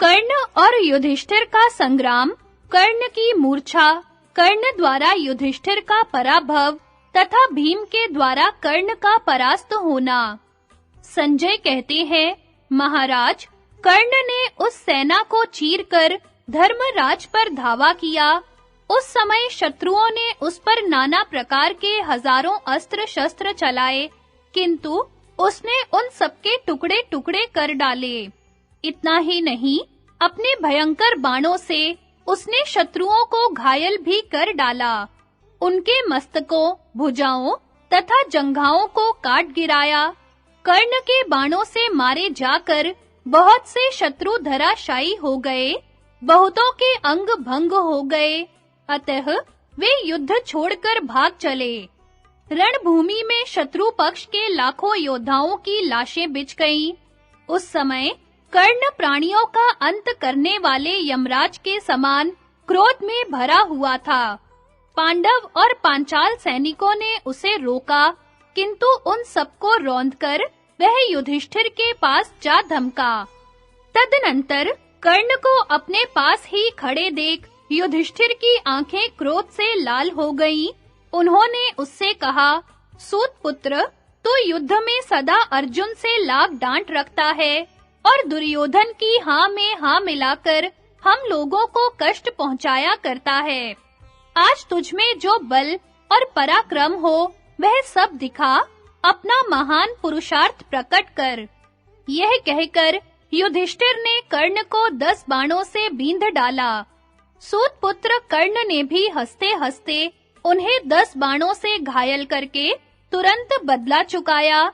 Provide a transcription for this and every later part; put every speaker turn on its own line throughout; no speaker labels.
कर्ण और युधिष्ठिर का संग्राम, कर्ण की मूर्छा, कर्ण द्वारा युधिष्ठिर का पराभव तथा भीम के द्वारा कर्ण का परास्त होना। संजय कहते हैं, महाराज, कर्ण ने उस सेना को चीरकर धर्मराज पर धावा किया। उस समय शत्रुओं ने उस पर नाना प्रकार के हजारों अस्त्र शस्त्र चलाए, किंतु उसने उन सबके टुकड़े-टुकड़े कर डाले। इतना ही नहीं, अपने भयंकर बाणों से उसने शत्रुओं को घायल भी कर डाला। उनके मस्तकों, भुजाओं तथा जंघाओं को काट गिराया। कर्ण के बाणों से मारे जाकर बहुत से शत्रु धराशायी हो गए, बहुतों के अंग भंग हो गए, अतः वे युद्ध छोड़कर भाग चले। रणभूमि में शत्रु पक्ष के लाखों योद्धाओं की लाशें बिछ गईं। उस समय कर्ण प्राणियों का अंत करने वाले यमराज के समान क्रोध में भरा हुआ था। पांडव और पांचाल सैनिकों ने उसे रोका, किंतु उन सबको रौंदकर वह युधिष्ठिर के पास जा धमका। तदनंतर कर्ण को अपने पास ही खड़े देख युधिष्ठिर की आंखें क्रोध से लाल हो गईं। उन्होंने उससे कहा, सूत पुत्र, तू युद्ध में सदा अर्जुन से लाग डांट रखता है और दुर्योधन की हाँ में हाँ मिलाकर हम लोगों को कष्ट पहुंचाया करता है। आज तुझ में जो बल और पराक्रम हो वह सब दिखा, अपना महान पुरुषार्थ प्रकट कर। यह कहकर युधिष्ठिर ने कर्ण को 10 बाणों से बींध डाला। सूत पुत्र कर्ण ने भी हंसते-हंसते उन्हें 10 बाणों से घायल करके तुरंत बदला चुकाया।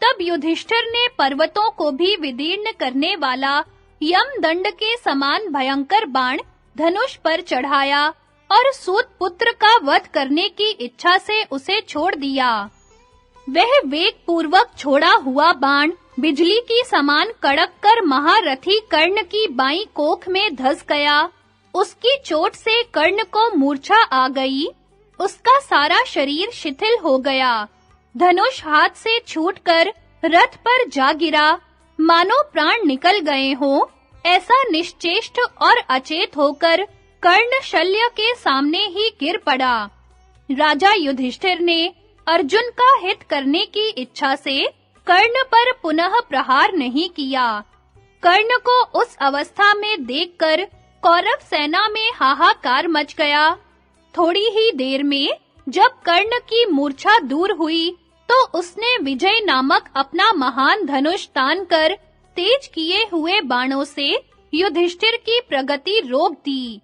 तब युधिष्ठिर ने पर्वतों को भी विदीर्ण करने वाला यमदंड के समान भयंकर बाण धनुष पर चढ़ाया और सूत पुत्र का वध करने की इच्छा से उसे छोड़ दिया। वह वेग पूर्वक छोड़ा हुआ बाण बिजली की समान कड़क कर महारथी कर्ण की बाईं कोख में धस गया। उसकी चोट से कर्ण को मूर्छा आ गई। उसका सारा शरीर शिथिल हो गया। धनुष हाथ से छूटकर रथ पर जा गिरा। मानो प्राण निकल गए हों, ऐसा निश्चेष्ट और अचेत होकर कर्ण शल्य के सामने ही गिर पड़ा। राजा युधिष्ठिर ने अर्जुन का हित करने की इच्छा से कर्ण पर पुनः प्रहार नहीं किया। कर्ण को उस अवस्था में देखकर कौरव सेना में हाहाकार मच गया। थोड़ी ही देर में जब कर्ण की मूर्छा दूर हुई, तो उसने विजय नामक अपना महान धनुष तान कर तेज किए हुए बाणों से युधिष्ठिर की प्रगति रोक दी।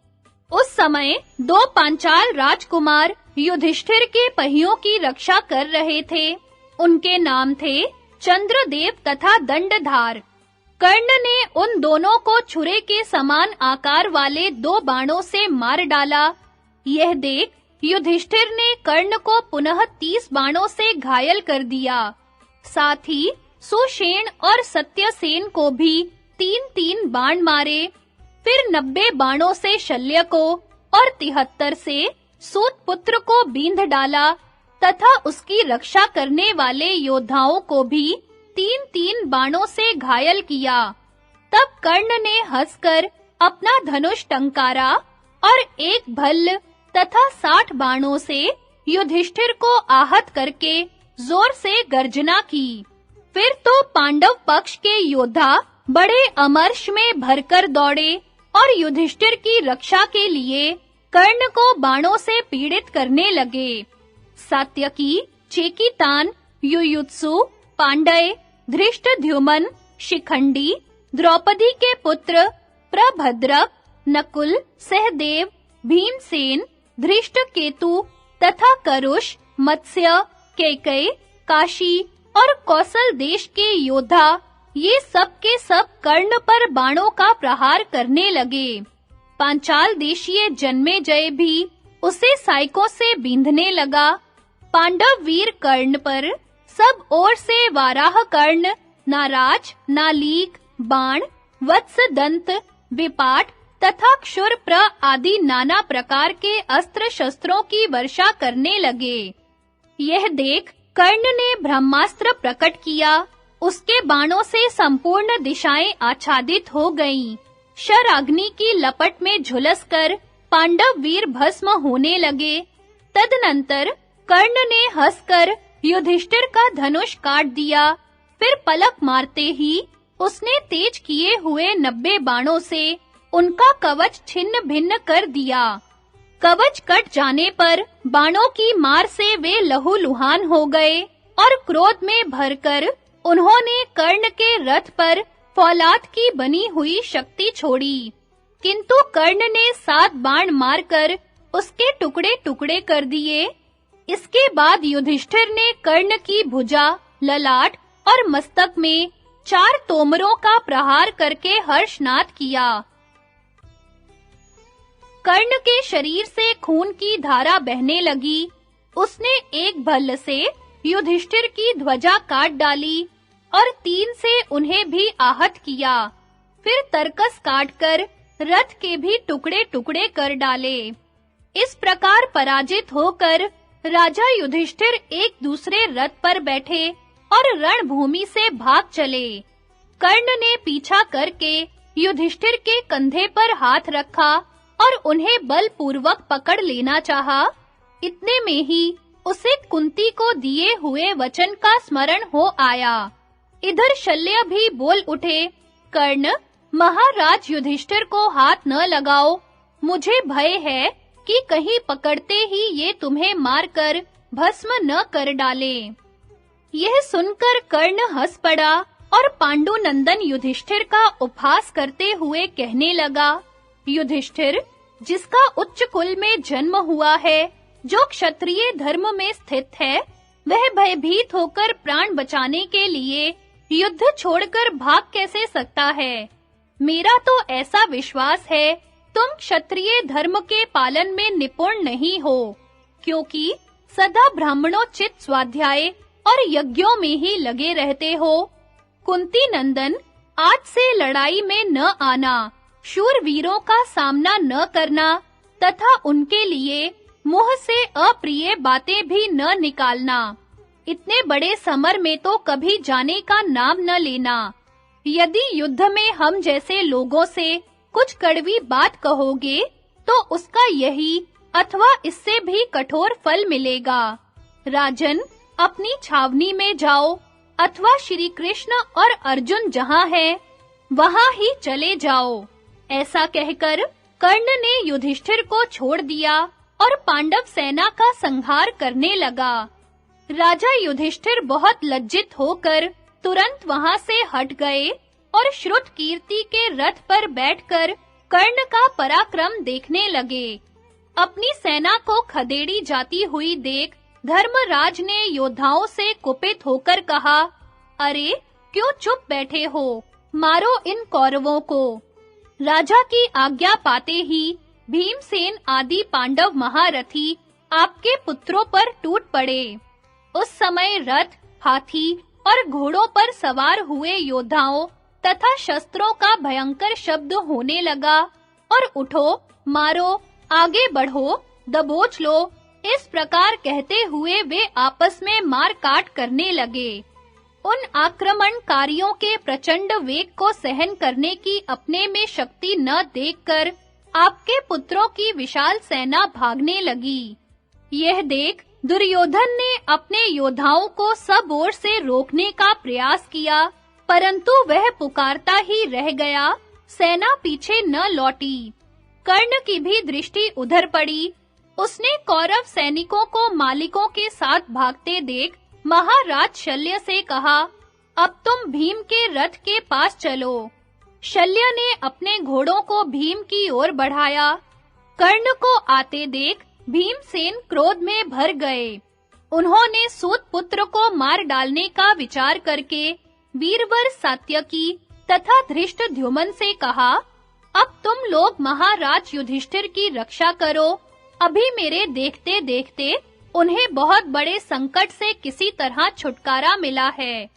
उस समय 2 पांचाल राजकुमार युधिष्ठिर के पहियों की रक्षा कर रहे थे। उनके नाम थे चंद्रदेव तथा दंडधार। कर्ण ने उन दोनों को छुरे के समान आकार वाले 2 बाणों से मार डाला। यह देख युधिष्ठिर ने कर्ण को पुनः 30 बाणों से घायल कर दिया। साथ ही सुषेण और सत्यसेन को भी 3-3 बाण मारे। फिर 90 बाणों से शल्य को और 73 से सूत पुत्र को बींध डाला तथा उसकी रक्षा करने वाले योद्धाओं को भी 3-3 बाणों से घायल किया। तब कर्ण ने हंसकर अपना धनुष टंकारा और एक भल्ल तथा 60 बाणों से युधिष्ठिर को आहत करके जोर से गर्जना की। फिर तो पांडव पक्ष के योद्धा बड़े अमर्ष में भरकर दौड़े और युधिष्ठिर की रक्षा के लिए कर्ण को बाणों से पीड़ित करने लगे। सात्यकी, चेकितान, युयुत्सु, पांडय, धृष्टद्युम्न, शिखंडी, द्रौपदी के पुत्र प्रभद्रक, नकुल, सहदेव, भीमसेन, धृष्टकेतु तथा करुष, मत्स्य, कैकेयी, काशी और कौशल देश के योद्धा ये सब के सब कर्ण पर बाणों का प्रहार करने लगे। पांचाल देशीय जन्मेजय भी उसे साइकों से बींधने लगा। पांडव वीर कर्ण पर सब ओर से वाराह कर्ण, नाराज, नालीक, बाण, वत्सदंत, विपाट तथा क्षुरप्र आदि नाना प्रकार के अस्त्र शस्त्रों की वर्षा करने लगे। यह देख कर्ण ने ब्रह्मास्त्र प्रकट किया। उसके बाणों से संपूर्ण दिशाएं आच्छादित हो गईं। शराग्नि की लपट में झुलसकर पांडव वीर भस्म होने लगे। तदनंतर कर्ण ने हंसकर युधिष्ठिर का धनुष काट दिया। फिर पलक मारते ही उसने तेज किए हुए 90 बाणों से उनका कवच छिन्न भिन्न कर दिया। कवच कट जाने पर बाणों की मार से वे लहूलुहान हो गए और क्रोध में भरकर उन्होंने कर्ण के रथ पर फौलाद की बनी हुई शक्ति छोड़ी। किंतु कर्ण ने 7 बाण मारकर उसके टुकड़े-टुकड़े कर दिए। इसके बाद युधिष्ठिर ने कर्ण की भुजा, ललाट और मस्तक में 4 तोमरों का प्रहार करके हर्षनाद किया। कर्ण के शरीर से खून की धारा बहने लगी। उसने एक भल्ल से युधिष्ठिर की ध्वजा काट डाली और 3 से उन्हें भी आहत किया। फिर तरकस काटकर रथ के भी टुकड़े-टुकड़े कर डाले। इस प्रकार पराजित होकर राजा युधिष्ठिर एक दूसरे रथ पर बैठे और रणभूमि से भाग चले। कर्ण ने पीछा करके युधिष्ठिर के कंधे पर हाथ रखा और उन्हें बलपूर्वक पकड़ लेना चाहा। इतने में ही उसे कुंती को दिए हुए वचन का स्मरण हो आया। इधर शल्य भी बोल उठे, कर्ण, महाराज युधिष्ठिर को हाथ न लगाओ। मुझे भय है कि कहीं पकड़ते ही ये तुम्हें मारकर भस्म न कर डाले। यह सुनकर कर्ण हंस पड़ा और पांडुनंदन युधिष्ठिर का उपहास करते हुए कहने लगा, युधिष्ठिर, जिसका उच्च कुल में जन्म हुआ है, जो क्षत्रिय धर्म में स्थित है, वह भयभीत होकर प्राण बचाने के लिए युद्ध छोड़कर भाग कैसे सकता है? मेरा तो ऐसा विश्वास है तुम क्षत्रिय धर्म के पालन में निपुण नहीं हो, क्योंकि सदा ब्राह्मणोचित स्वाध्याय और यज्ञों में ही लगे रहते हो। कुंती नंदन, आज से लड़ाई में न आना, शूरवीरों का सामना न करना तथा उनके लिए मुंह से अप्रिय बातें भी न निकालना। इतने बड़े समर में तो कभी जाने का नाम न लेना। यदि युद्ध में हम जैसे लोगों से कुछ कड़वी बात कहोगे तो उसका यही अथवा इससे भी कठोर फल मिलेगा। राजन, अपनी छावनी में जाओ अथवा श्री कृष्ण और अर्जुन जहां हैं वहां ही चले जाओ। ऐसा कहकर कर्ण ने युधिष्ठिर को छोड़ दिया और पांडव सेना का संहार करने लगा। राजा युधिष्ठिर बहुत लज्जित होकर तुरंत वहां से हट गए और श्रुतकीर्ति के रथ पर बैठकर कर्ण का पराक्रम देखने लगे। अपनी सेना को खदेड़ी जाती हुई देख धर्मराज ने योद्धाओं से कुपित होकर कहा, अरे क्यों चुप बैठे हो, मारो इन कौरवों को। राजा की आज्ञा पाते ही भीमसेन आदि पांडव महारथी आपके पुत्रों पर टूट पड़े। उस समय रथ, हाथी और घोड़ों पर सवार हुए योद्धाओं तथा शस्त्रों का भयंकर शब्द होने लगा और उठो, मारो, आगे बढ़ो, दबोच लो, इस प्रकार कहते हुए वे आपस में मार काट करने लगे। उन आक्रमणकारियों के प्रचंड वेग को सहन करने की अपने में शक्ति न देखकर आपके पुत्रों की विशाल सेना भागने लगी। यह देख दुर्योधन ने अपने योद्धाओं को सब ओर से रोकने का प्रयास किया, परंतु वह पुकारता ही रह गया, सेना पीछे न लौटी। कर्ण की भी दृष्टि उधर पड़ी। उसने कौरव सैनिकों को मालिकों के साथ भागते देख महाराज शल्य से कहा, अब तुम भीम के रथ के पास चलो। शल्य ने अपने घोड़ों को भीम की ओर बढ़ाया। कर्ण को आते देख भीमसेन क्रोध में भर गए। उन्होंने सूत पुत्र को मार डालने का विचार करके वीरवर सात्यकी तथा धृष्टद्युम्न से कहा, अब तुम लोग महाराज युधिष्ठिर की रक्षा करो। अभी मेरे देखते-देखते उन्हें बहुत बड़े संकट से किसी तरह छुटकारा मिला है।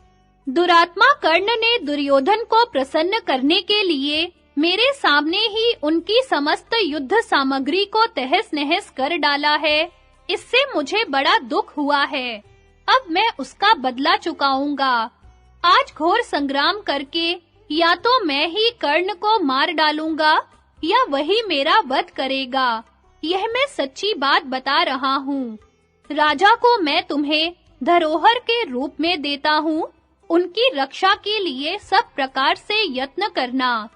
दुरात्मा कर्ण ने दुर्योधन को प्रसन्न करने के लिए मेरे सामने ही उनकी समस्त युद्ध सामग्री को तहस-नहस कर डाला है। इससे मुझे बड़ा दुख हुआ है। अब मैं उसका बदला चुकाऊंगा। आज घोर संग्राम करके या तो मैं ही कर्ण को मार डालूंगा या वही मेरा वध करेगा। यह मैं सच्ची बात बता रहा हूँ। राजा को मैं तुम्हें धरोहर के रूप में देता हूँ। उनकी रक्षा के लिए सब प्रकार से यत्न करना।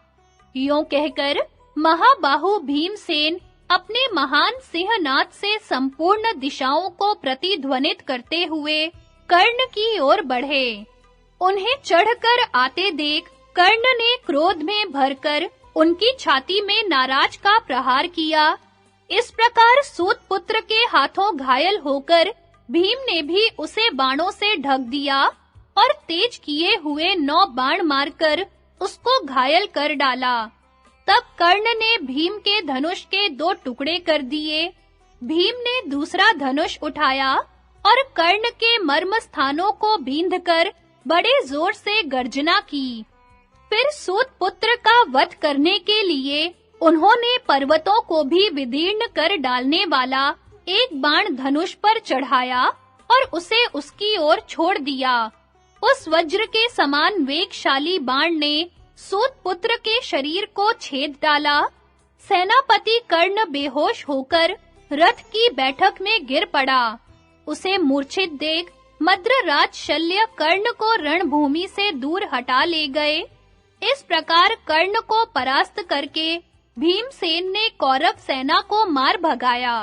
यों कहकर महाबाहु भीमसेन अपने महान सिंहनाद से संपूर्ण दिशाओं को प्रतिध्वनित करते हुए कर्ण की ओर बढ़े। उन्हें चढ़कर आते देख कर्ण ने क्रोध में भरकर उनकी छाती में नाराज का प्रहार किया। इस प्रकार सूत पुत्र के हाथों घायल होकर भीम ने भी उसे बाणों से ढक दिया और तेज किए हुए 9 बाण मारकर उसको घायल कर डाला। तब कर्ण ने भीम के धनुष के 2 टुकड़े कर दिए। भीम ने दूसरा धनुष उठाया और कर्ण के मर्म स्थानों को बींधकर बड़े जोर से गर्जना की। फिर सूत पुत्र का वध करने के लिए उन्होंने पर्वतों को भी विदीर्ण कर डालने वाला एक बाण धनुष पर चढ़ाया और उसे उसकी ओर छोड़ दिया। उस वज्र के समान वेगशाली बाण ने सूत पुत्र के शरीर को छेद डाला। सेनापति कर्ण बेहोश होकर रथ की बैठक में गिर पड़ा। उसे मूर्छित देख मद्रराज शल्य कर्ण को रणभूमि से दूर हटा ले गए। इस प्रकार कर्ण को परास्त करके भीमसेन ने कौरव सेना को मार भगाया।